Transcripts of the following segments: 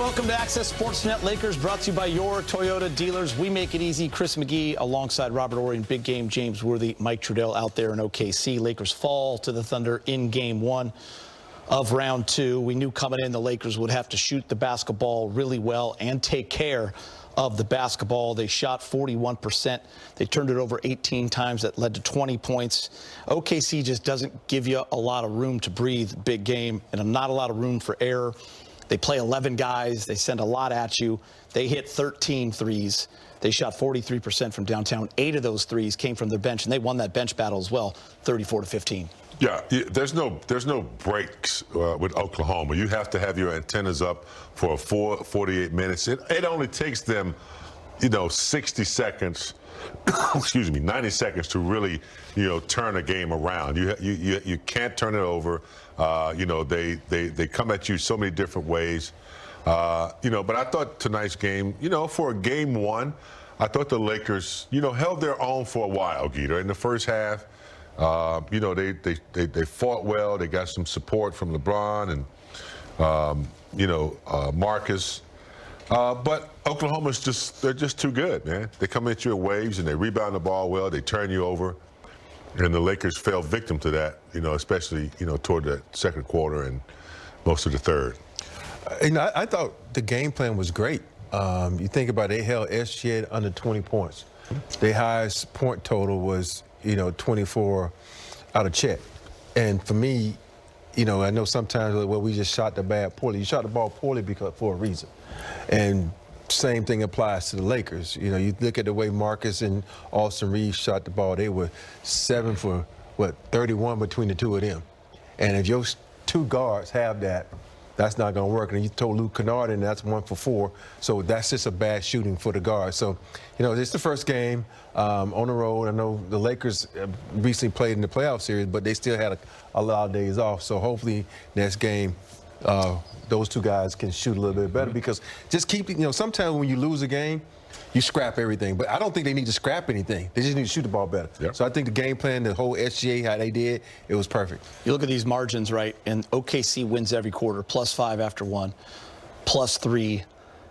welcome to Access Sportsnet. Lakers brought to you by your Toyota dealers. We make it easy. Chris McGee alongside Robert Ory, Big Game, James Worthy, Mike Trudell out there in OKC. Lakers fall to the Thunder in Game 1 of round 2. We knew coming in the Lakers would have to shoot the basketball really well and take care of the basketball. They shot 41%. They turned it over 18 times. That led to 20 points. OKC just doesn't give you a lot of room to breathe, Big Game, and not a lot of room for error. They play 11 guys. They send a lot at you. They hit 13 threes. They shot 43% from downtown. 8 of those threes came from their bench, and they won that bench battle as well, 34-15. Yeah, there's no breaks with Oklahoma. You have to have your antennas up for 48 minutes. It only takes them, 60 seconds, excuse me, 90 seconds to really, turn a game around. You can't turn it over. They come at you so many different ways. But I thought tonight's game, for a Game 1, I thought the Lakers, held their own for a while, Geeter. In the first half, they fought well. They got some support from LeBron and, Marcus. But Oklahoma's they're just too good, man. They come at you in waves and they rebound the ball well. They turn you over. And the Lakers fell victim to that, especially, toward the second quarter and most of the third. I thought the game plan was great. You think about it, they held SGA under 20 points. Their highest point total was, 24 out of Chet. And for me, I know sometimes, we just shot the ball poorly. You shot the ball poorly for a reason. And same thing applies to the Lakers. You look at the way Marcus and Austin Reeves shot the ball. They were 7 for, 31 between the two of them. And if your two guards have that, that's not going to work. And you told Luke Kennard, and that's 1 for 4. So that's just a bad shooting for the guards. So, it's the first game on the road. I know the Lakers recently played in the playoff series, but they still had a lot of days off. So hopefully next game, those two guys can shoot a little bit better, because just keep, sometimes when you lose a game, you scrap everything. But I don't think they need to scrap anything. They just need to shoot the ball better. Yep. So I think the game plan, the whole SGA, how they did, it was perfect. You look at these margins, right, and OKC wins every quarter, +5 after 1, +3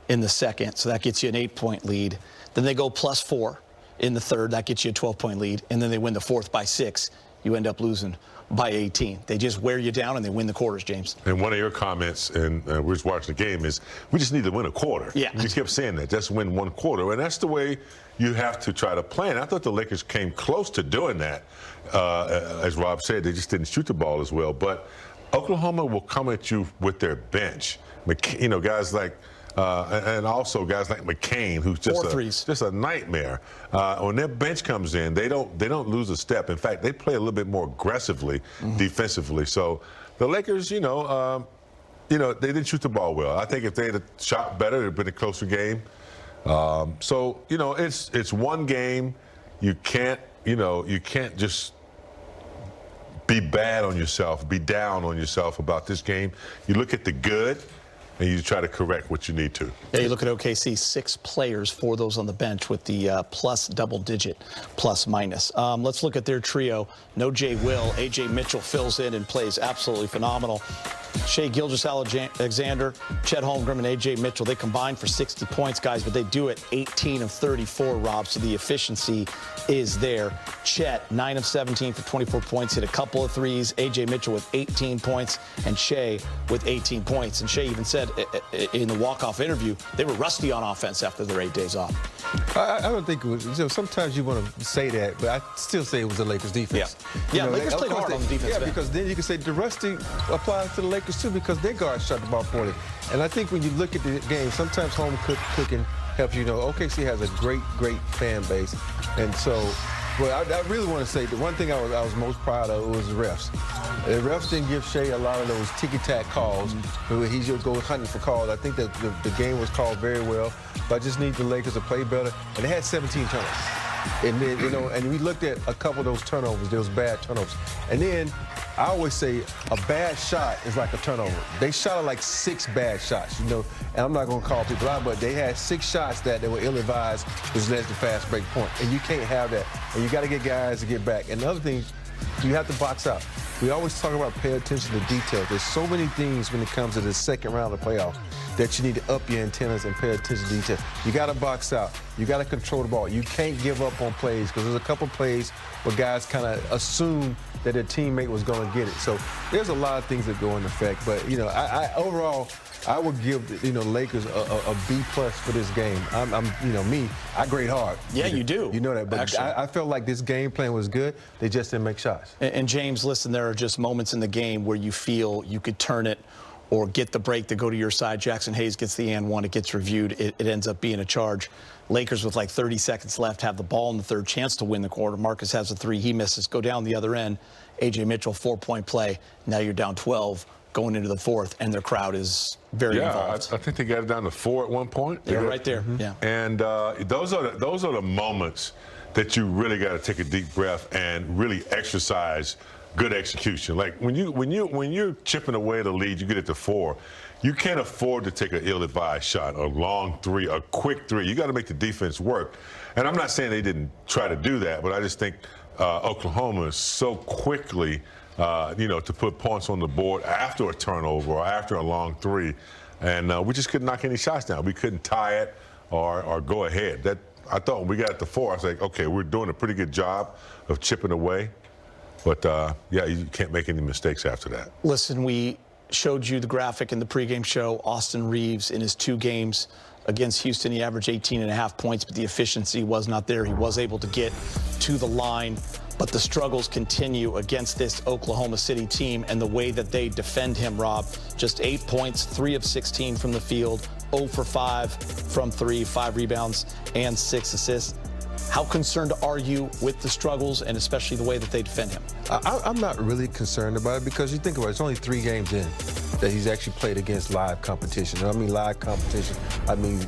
in the second. So that gets you an 8-point lead. Then they go +4 in the third. That gets you a 12-point lead. And then they win the fourth by 6. You end up losing by 18. They just wear you down and they win the quarters, James. And one of your comments, and we're just watching the game, is we just need to win a quarter. Yeah. You kept saying that, just win one quarter. And that's the way you have to try to plan. I thought the Lakers came close to doing that. As Rob said, they just didn't shoot the ball as well. But Oklahoma will come at you with their bench. Guys like, and also guys like McCain, who's just a nightmare. When their bench comes in, they don't lose a step. In fact, they play a little bit more aggressively defensively. So the Lakers, they didn't shoot the ball well. I think if they had shot better, it'd have been a closer game. It's one game. You can't just be bad on yourself, be down on yourself about this game. You look at the good, and you try to correct what you need to. Yeah, you look at OKC, 6 players, 4 of those on the bench with the plus double-digit plus-minus. Let's look at their trio. No Jay Will. A.J. Mitchell fills in and plays absolutely phenomenal. Shai Gilgeous-Alexander, Chet Holmgren, and A.J. Mitchell, they combine for 60 points, guys, but they do it 18 of 34, Rob, so the efficiency is there. Chet, 9 of 17 for 24 points, hit a couple of threes. A.J. Mitchell with 18 points, and Shai with 18 points. And Shai even said in the walk-off interview they were rusty on offense after their 8 days off. I don't think it was, sometimes you want to say that, but I still say it was the Lakers' defense. Yeah, Lakers played hard on the defense. Yeah, because then you can say the rusty applies to the Lakers too, because their guards shot the ball poorly. And I think when you look at the game, sometimes home cooking helps you. OKC has a great fan base, and so. Well, I really want to say the one thing I was most proud of was the refs. The refs didn't give Shai a lot of those ticky-tack calls. He just goes hunting for calls. I think that the game was called very well, but I just need the Lakers to play better. And they had 17 turnovers. And then, and we looked at a couple of those turnovers. There was bad turnovers. And then I always say a bad shot is like a turnover. They shot like 6 bad shots, and I'm not going to call people out, but they had 6 shots that they were ill-advised, which led to fast break point. And you can't have that. And you got to get guys to get back. And the other thing, you have to box out. we always talk about pay attention to details. There's so many things when it comes to the second round of playoffs that you need to up your antennas and pay attention to detail. You got to box out. You got to control the ball. You can't give up on plays because there's a couple plays where guys kind of assume that their teammate was going to get it. So there's a lot of things that go into effect. But, you know, overall, I would give, you know, Lakers a B+ for this game. You know, I grade hard. Yeah, you do. You know that. But I felt like this game plan was good. They just didn't make shots. And James, listen, there are just moments in the game where you feel you could turn it or get the break to go to your side. Jackson Hayes gets the and one. It gets reviewed. It ends up being a charge. Lakers with like 30 seconds left have the ball in the third, chance to win the quarter. Marcus has a three. He misses. Go down the other end. A.J. Mitchell, 4-point play. Now you're down 12 going into the fourth, and their crowd is very involved. I think they got it down to 4 at one point. They're right there. Yeah. And those are the moments that you really got to take a deep breath and really exercise good execution. Like when you're chipping away the lead, you get it to 4. You can't afford to take an ill-advised shot, a long three, a quick three. You got to make the defense work. And I'm not saying they didn't try to do that, but I just think Oklahoma is so quickly, you know, to put points on the board after a turnover or after a long three, and we just couldn't knock any shots down. We couldn't tie it or go ahead. That I thought when we got it to 4, I was like, okay, we're doing a pretty good job of chipping away. But, yeah, you can't make any mistakes after that. Listen, we showed you the graphic in the pregame show. Austin Reeves, in his 2 games against Houston, he averaged 18.5 points, but the efficiency was not there. He was able to get to the line, but the struggles continue against this Oklahoma City team and the way that they defend him, Rob. Just 8 points, 3 of 16 from the field, 0 for 5 from 3, 5 rebounds, and 6 assists. How concerned are you with the struggles and especially the way that they defend him? I'm not really concerned about it because you think about it, it's only 3 games in that he's actually played against live competition. I mean live competition, I mean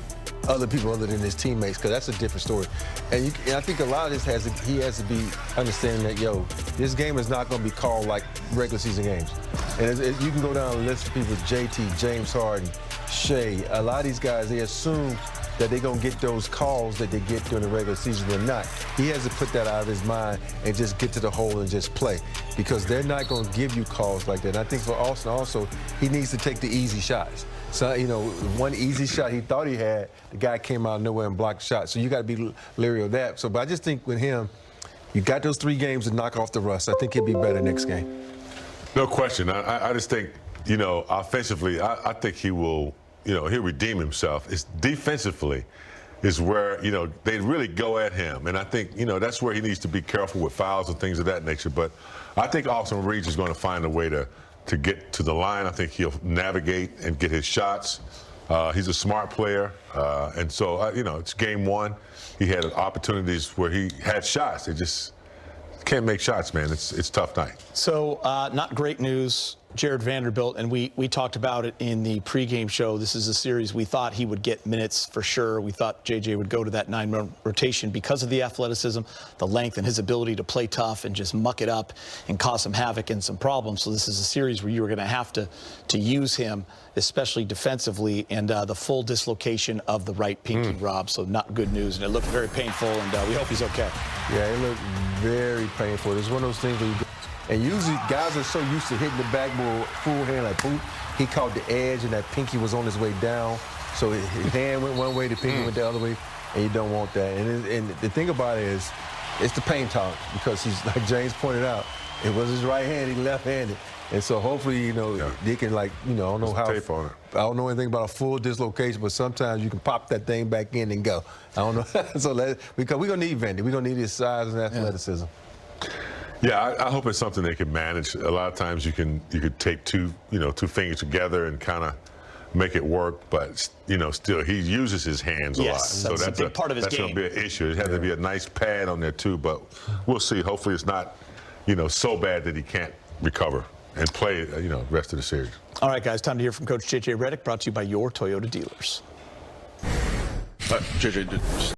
other people other than his teammates, because that's a different story. And I think a lot of this he has to be understanding that, yo, this game is not going to be called like regular season games. And you can go down a list of people, JT, James Harden, Shea, a lot of these guys, they assume that they're going to get those calls that they get during the regular season. They're not. He has to put that out of his mind and just get to the hole and just play, because they're not going to give you calls like that. And I think for Austin also, he needs to take the easy shots. So, you know, one easy shot he thought he had, the guy came out of nowhere and blocked the shot. So you got to be leery of that. So, but I just think with him, you got those 3 games to knock off the rust. I think he'll be better next game. No question. I just think, you know, offensively, I think he will, you know, he'll redeem himself. It's defensively is where, you know, they really go at him. And I think, you know, that's where he needs to be careful with fouls and things of that nature. But I think Austin Reeves is going to find a way to get to the line. I think he'll navigate and get his shots. He's a smart player. And so, you know, it's game 1. He had opportunities where he had shots. They just can't make shots, man. It's tough night. So not great news. Jared Vanderbilt, and we talked about it in the pregame show. This is a series we thought he would get minutes for sure. We thought JJ would go to that 9-man rotation because of the athleticism, the length, and his ability to play tough and just muck it up and cause some havoc and some problems. So this is a series where you were going to have to use him, especially defensively, and the full dislocation of the right pinky, Rob. So not good news, and it looked very painful, and we hope he's okay. Yeah, it looked very painful. It's one of those things where you and usually guys are so used to hitting the backboard full hand like boop. He caught the edge and that pinky was on his way down. So his hand went one way, the pinky went the other way, and you don't want that. And the thing about it is, it's the pain tolerance, because he's, like James pointed out, it was his right hand, he left-handed. And so hopefully, you know, they can, like, you know, I don't know how. Tape on it. I don't know anything about a full dislocation, but sometimes you can pop that thing back in and go. I don't know. So because we're going to need Vandy. We're going to need his size and athleticism. Yeah, I hope it's something they can manage. A lot of times you could take 2 fingers together and kind of make it work, but you know, still he uses his hands a lot. So that's a big part of his game. That's going to be an issue. It has to be a nice pad on there too, but we'll see. Hopefully it's not, you know, so bad that he can't recover and play, you know, the rest of the series. All right, guys, time to hear from Coach J.J. Redick, brought to you by your Toyota dealers. JJ,